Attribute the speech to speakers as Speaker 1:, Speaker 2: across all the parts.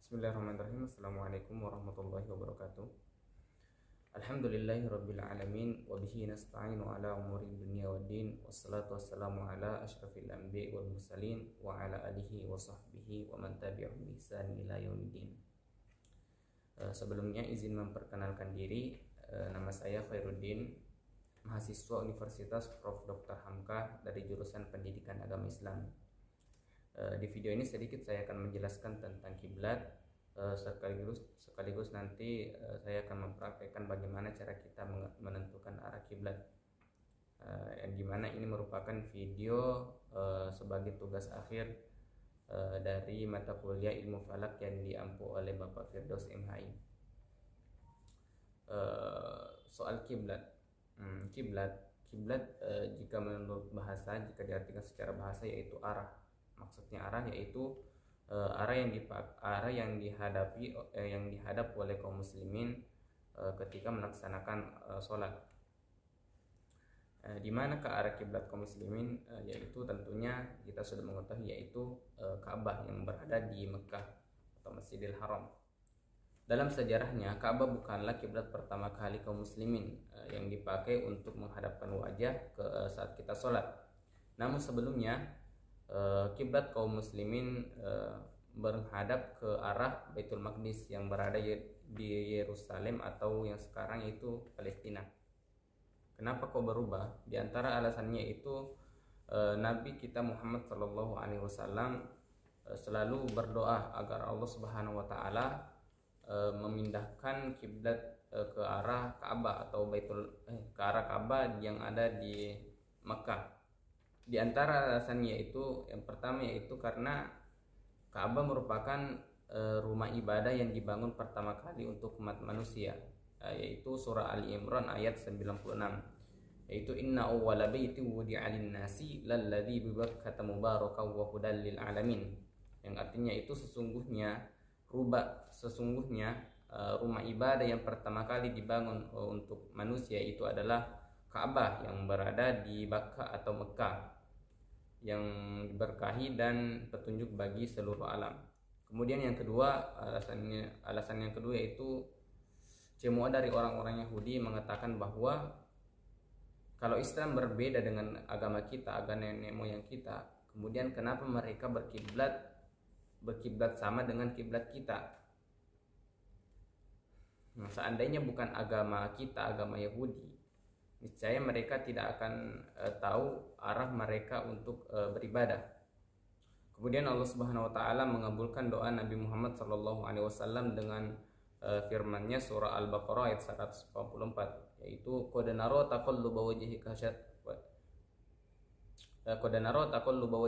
Speaker 1: Bismillahirrahmanirrahim. Assalamualaikum warahmatullahi wabarakatuh. Alhamdulillahirabbil alamin wa bihi nasta'inu ala umuri dunya waddin. Wassalatu wassalamu ala asyrafil anbiya'i wal mursalin wa ala alihi wa sahbihi wa man tabi'ahum bi ihsan ila yaumiddin. Sebelumnya izin memperkenalkan diri. Nama saya Khairuddin, mahasiswa Universitas Prof. Dr. Hamka dari jurusan Pendidikan Agama Islam. Di video ini sedikit saya akan menjelaskan tentang kiblat, sekaligus nanti saya akan mempraktekkan bagaimana cara kita menentukan arah kiblat, yang dimana ini merupakan video sebagai tugas akhir dari mata kuliah ilmu falak yang diampu oleh Bapak Firdaus MHI. Soal kiblat, kiblat jika menurut bahasa, jika diartikan secara bahasa, yaitu arah. Maksudnya arah yaitu arah yang dihadap oleh kaum muslimin ketika melaksanakan sholat. Di mana ke arah kiblat kaum muslimin, yaitu tentunya kita sudah mengetahui, yaitu Ka'bah yang berada di Mekah atau Masjidil Haram. Dalam sejarahnya, Ka'bah bukanlah kiblat pertama kali kaum muslimin yang dipakai untuk menghadapkan wajah saat kita sholat. Namun sebelumnya kiblat kaum muslimin menghadap ke arah Baitul Maqdis yang berada di Yerusalem atau yang sekarang itu Palestina. Kenapa kok berubah? Di antara alasannya itu Nabi kita Muhammad SAW selalu berdoa agar Allah Subhanahu wa taala memindahkan kiblat ke arah Ka'bah atau ke arah Ka'bah yang ada di Makkah. Di antara alasannya itu, yang pertama yaitu karena Ka'bah merupakan rumah ibadah yang dibangun pertama kali untuk umat manusia, yaitu surah Ali Imran ayat 96, yaitu inna awwala baiti wudi'a lin-nasi lalladzi bi Bakkah mubarakan wa hudan lil alamin, yang artinya itu sesungguhnya rumah ibadah yang pertama kali dibangun untuk manusia itu adalah Ka'bah yang berada di Bakkah atau Mekah, yang diberkahi dan petunjuk bagi seluruh alam. Kemudian yang kedua, alasan yang kedua yaitu cemooh dari orang-orang Yahudi mengatakan bahwa kalau Islam berbeda dengan agama kita, agama nenek moyang kita, kemudian kenapa mereka berkiblat sama dengan kiblat kita? Nah, seandainya bukan agama kita, agama Yahudi, niscaya mereka tidak akan tahu arah mereka untuk beribadah. Kemudian Allah Subhanahu wa taala mengabulkan doa Nabi Muhammad SAW dengan firman-Nya surah Al-Baqarah ayat 184, yaitu qad nara taqalluba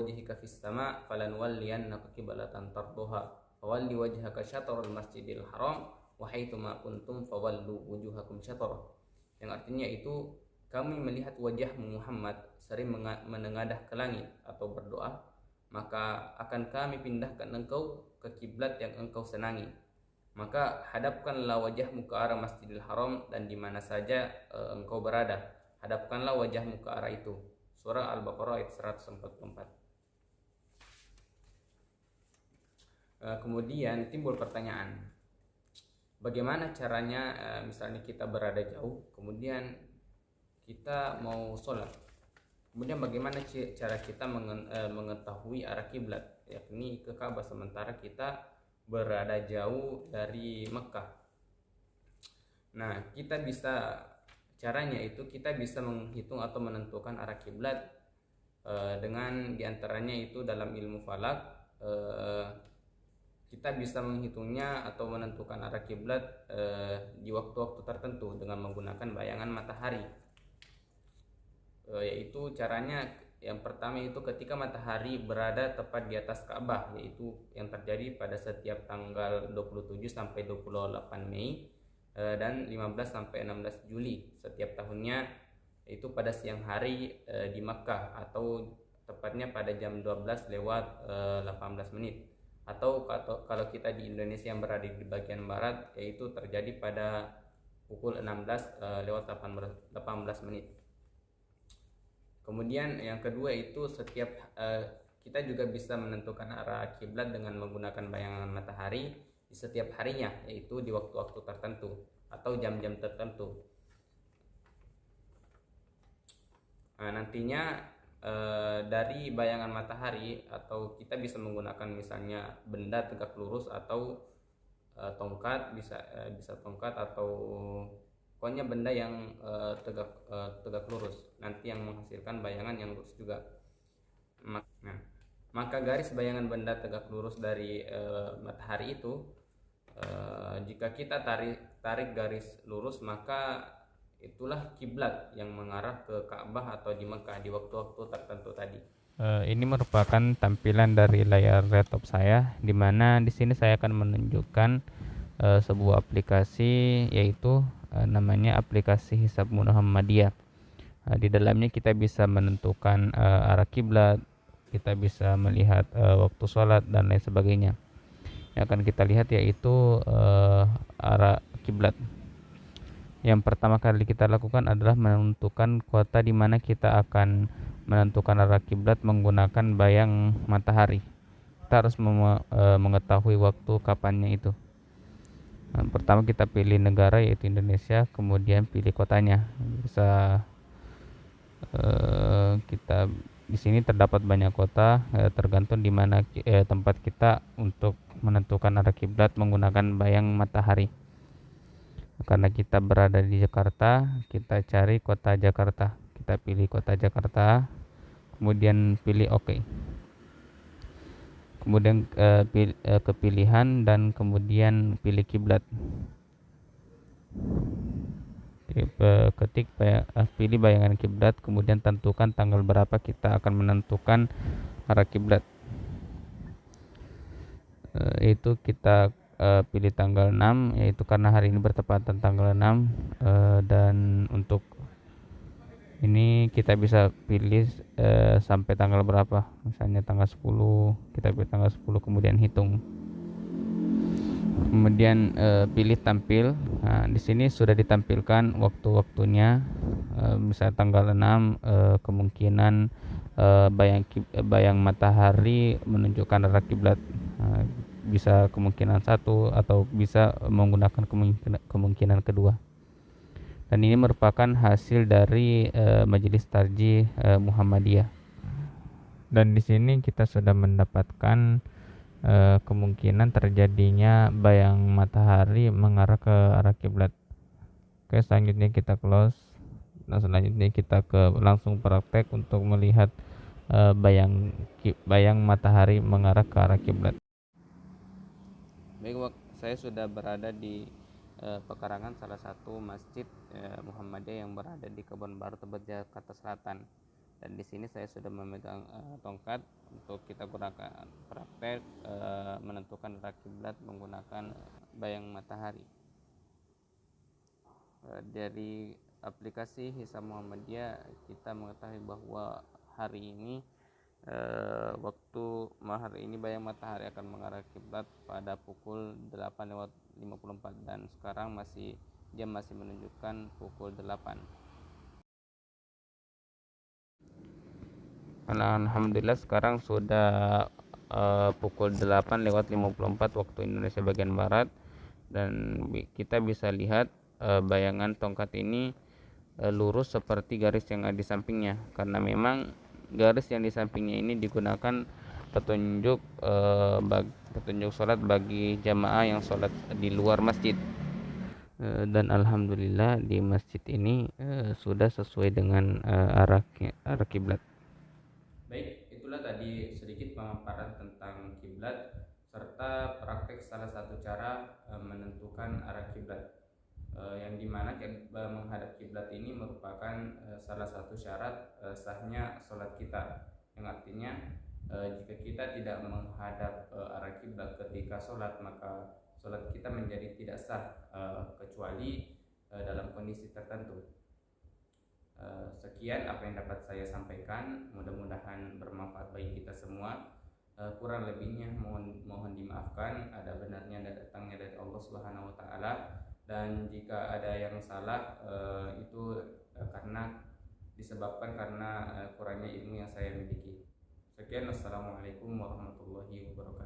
Speaker 1: wajhika fis sama' falanuwalliyannaka qiblatan tarduha fawalli wajhaka syatrul masjidil haram wa haitsu ma kuntum fawallu wujuhakum syatrah, yang artinya itu kami melihat wajahmu Muhammad sering menengadah ke langit atau berdoa, maka akan kami pindahkan engkau ke kiblat yang engkau senangi. Maka hadapkanlah wajahmu ke arah Masjidil Haram, dan di mana saja engkau berada, hadapkanlah wajahmu ke arah itu. Surah Al-Baqarah ayat 144. Kemudian timbul pertanyaan, bagaimana caranya misalnya kita berada jauh, kemudian kita mau sholat, kemudian bagaimana cara kita mengetahui arah kiblat, yakni ke Ka'bah, sementara kita berada jauh dari Mekah. Nah, caranya itu kita bisa menghitung atau menentukan arah kiblat dengan diantaranya itu dalam ilmu falak, kita bisa menghitungnya atau menentukan arah kiblat di waktu-waktu tertentu dengan menggunakan bayangan matahari. Yaitu caranya yang pertama itu ketika matahari berada tepat di atas Ka'bah, yaitu yang terjadi pada setiap tanggal 27 sampai 28 Mei dan 15 sampai 16 Juli setiap tahunnya, itu pada siang hari di Makkah, atau tepatnya pada jam 12 lewat 18 menit, atau kalau kita di Indonesia yang berada di bagian barat, yaitu terjadi pada pukul 16 lewat 18 menit. Kemudian yang kedua itu kita juga bisa menentukan arah kiblat dengan menggunakan bayangan matahari, di setiap harinya, yaitu di waktu-waktu tertentu atau jam-jam tertentu. Nah, nantinya dari bayangan matahari, atau kita bisa menggunakan misalnya benda tegak lurus atau tongkat, bisa tongkat atau pokoknya benda yang tegak lurus, nanti yang menghasilkan bayangan yang lurus juga. Nah, maka garis bayangan benda tegak lurus dari matahari itu, jika kita tarik garis lurus, maka itulah kiblat yang mengarah ke Ka'bah atau di Mekah di waktu-waktu tertentu tadi.
Speaker 2: Ini merupakan tampilan dari layar laptop saya, di mana di sini saya akan menunjukkan sebuah aplikasi, yaitu namanya aplikasi Hisab Muhammadiyah. Di dalamnya kita bisa menentukan arah kiblat, kita bisa melihat waktu sholat dan lain sebagainya. Yang akan kita lihat yaitu arah kiblat. Yang pertama kali kita lakukan adalah menentukan kota di mana kita akan menentukan arah kiblat menggunakan bayang matahari. Kita harus mengetahui waktu kapannya itu. Pertama kita pilih negara, yaitu Indonesia, kemudian pilih kotanya. Bisa kita di sini terdapat banyak kota, tergantung di mana tempat kita untuk menentukan arah kiblat menggunakan bayang matahari. Karena kita berada di Jakarta, kita cari kota Jakarta. Kita pilih kota Jakarta, kemudian pilih OK. Kemudian kepilihan dan kemudian pilih kiblat. Ketik pilih bayangan kiblat, kemudian tentukan tanggal berapa kita akan menentukan arah kiblat. Itu kita pilih tanggal 6, yaitu karena hari ini bertepatan tanggal 6. Dan untuk ini kita bisa pilih sampai tanggal berapa, misalnya tanggal 10, kita pilih tanggal 10 kemudian hitung, kemudian pilih tampil. Nah, di sini sudah ditampilkan waktu-waktunya. Misalnya tanggal 6, kemungkinan bayang matahari menunjukkan arah kiblat. Bisa kemungkinan satu atau bisa menggunakan kemungkinan kedua. Dan ini merupakan hasil dari Majelis Tarjih Muhammadiyah. Dan di sini kita sudah mendapatkan kemungkinan terjadinya bayang matahari mengarah ke arah kiblat. Oke, selanjutnya kita close. Nah, selanjutnya kita langsung praktek untuk melihat bayang matahari mengarah ke arah kiblat.
Speaker 1: Baik, saya sudah berada di pekarangan salah satu masjid Muhammadiyah yang berada di Kebon Baru, Tebet, Jakarta Selatan. Dan di sini saya sudah memegang tongkat untuk kita gunakan praktek menentukan arah kiblat menggunakan bayang matahari. Dari aplikasi Hisab Muhammadiyah kita mengetahui bahwa hari ini hari ini bayang matahari akan mengarah kiblat pada pukul 8:54, dan sekarang jam masih menunjukkan pukul 8.
Speaker 2: Alhamdulillah sekarang sudah pukul 8:54 waktu Indonesia bagian barat, dan kita bisa lihat bayangan tongkat ini lurus seperti garis yang ada di sampingnya, karena memang garis yang di sampingnya ini digunakan petunjuk sholat bagi jamaah yang sholat di luar masjid. Dan alhamdulillah di masjid ini sudah sesuai dengan arah kiblat.
Speaker 1: Baik, itulah tadi sedikit pemaparan tentang kiblat serta praktek salah satu cara menentukan arah kiblat, yang dimana menghadap kiblat ini merupakan salah satu syarat sahnya sholat kita, yang artinya jika kita tidak menghadap arah kiblat ketika sholat, maka sholat kita menjadi tidak sah kecuali dalam kondisi tertentu. Sekian apa yang dapat saya sampaikan, mudah-mudahan bermanfaat bagi kita semua. Kurang lebihnya mohon dimaafkan, ada benarnya datangnya dari Allah Subhanahu wa taala, dan jika ada yang salah itu disebabkan karena kurangnya ilmu yang saya miliki. Sekian, wassalamualaikum warahmatullahi wabarakatuh.